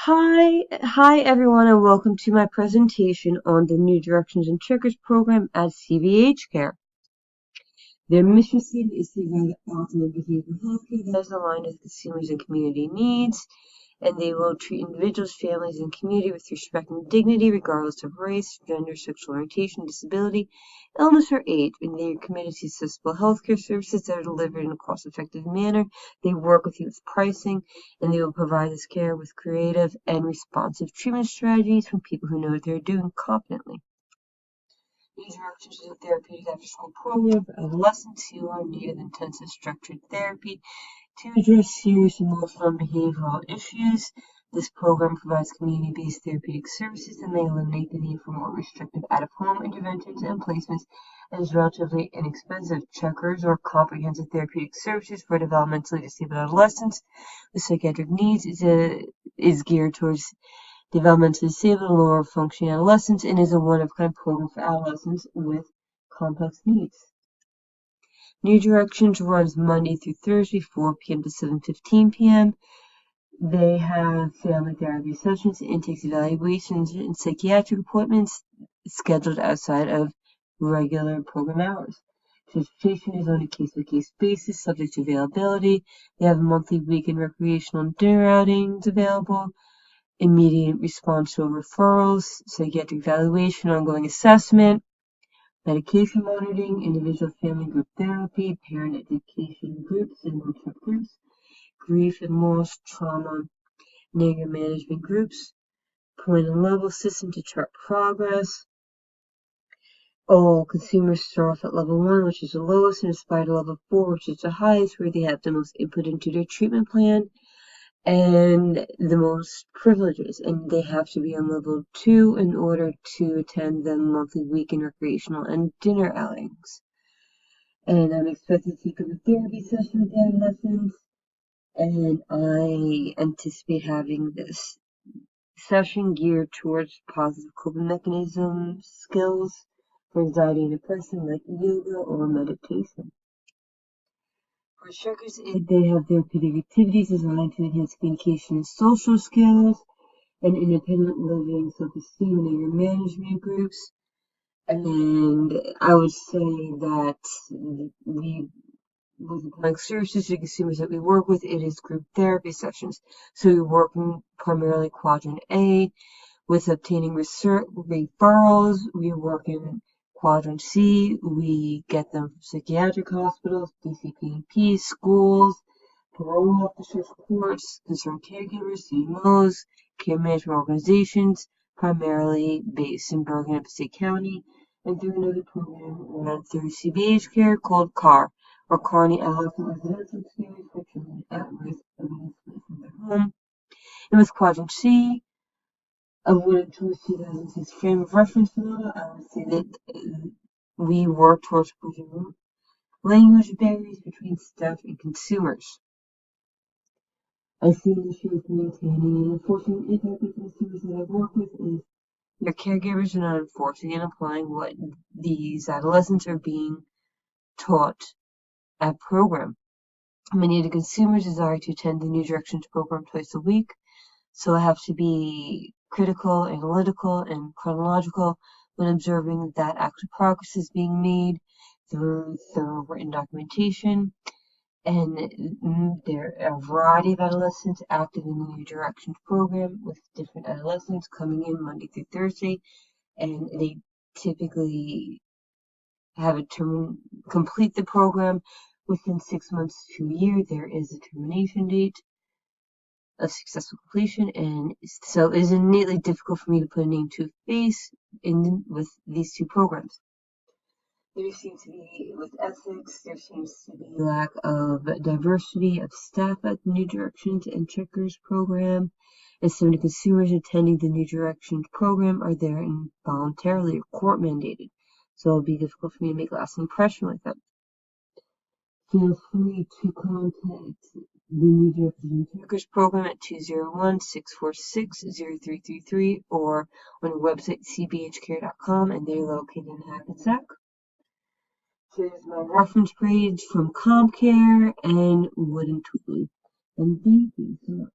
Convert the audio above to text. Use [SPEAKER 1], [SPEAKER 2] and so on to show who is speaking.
[SPEAKER 1] Hi everyone, and welcome to my presentation on the New Directions and Checkers program at CBH Care. Their mission statement is to provide optimal behavioral healthcare that is aligned with consumers and community needs, and they will treat individuals, families, and community with respect and dignity, regardless of race, gender, sexual orientation, disability, illness, or age. And they are committed to accessible healthcare services that are delivered in a cost-effective manner. They work with you with pricing, and they will provide this care with creative and responsive treatment strategies from people who know what they're doing competently. New Directions is a therapeutic after-school program for adolescents who are in need of intensive structured therapy to address serious emotional and behavioral issues. This program provides community-based therapeutic services that may eliminate the need for more restrictive out-of-home interventions and placements, and is relatively inexpensive. Checkers, or comprehensive therapeutic services for developmentally disabled adolescents with psychiatric needs, is geared towards developmentally disabled and lower functioning adolescents, and is a one-of-a-kind program for adolescents with complex needs. New Directions runs Monday through Thursday, 4 p.m. to 7:15 p.m. They have family therapy sessions, intakes, evaluations, and psychiatric appointments scheduled outside of regular program hours. Transportation is on a case-by-case basis, subject to availability. They have monthly, weekend recreational and dinner outings available, immediate response to referrals, psychiatric evaluation, ongoing assessment, medication monitoring, individual family group therapy, parent education groups and workshop groups, grief and loss, trauma, negative management groups, point and level system to track progress. All consumers start off at level 1, which is the lowest, and aspire to level 4, which is the highest, where they have the most input into their treatment plan and the most privileges, and they have to be on level 2 in order to attend the monthly weekend recreational and dinner outings. And I'm expected to take up a therapy session with the adolescents, and I anticipate having this session geared towards positive coping mechanism skills for anxiety and depression, like yoga or meditation. For Checkers, they have therapeutic activities designed to enhance communication and social skills, and independent living, self-esteem, and anger management groups. And I would say that we, with the public services to consumers that we work with, it is group therapy sessions. So we work in primarily quadrant A with obtaining referrals. We work in quadrant C. We get them from psychiatric hospitals, DCP&P, schools, parole officers, courts, concerned caregivers, CMOs, care management organizations, primarily based in Bergen and Passaic County, and through another program run through CBH Care called CAR, or Carney Adolescent Residential Experience for Children at Risk of being split from their home. And with quadrant C, awarded to 2006 frame of reference model, I would say that we work towards bridging language barriers between staff and consumers. I see an issue with maintaining and enforcing impact with consumers that I work with is their caregivers are not enforcing and applying what these adolescents are being taught at program. Many of the consumers desire to attend the New Directions program twice a week, so I have to be critical, analytical, and chronological when observing that actual progress is being made through thorough written documentation. And there are a variety of adolescents active in the New Directions program, with different adolescents coming in Monday through Thursday, and they typically have a complete the program within 6 months to a year. There is a termination date of successful completion, and so it is innately difficult for me to put a name to a face with these two programs. There seems to be, with ethics, there seems to be lack of diversity of staff at the New Directions and Checkers program, and so many consumers attending the New Directions program are there involuntarily or court mandated, so it'll be difficult for me to make a lasting impression with them. Feel free to contact the New Directions and Checkers program at 201-646-0333 or on our website cbhcare.com, and they're located in Hackensack. Here's my reference page from CompCare and Wood and Tweedley. And thank you so much.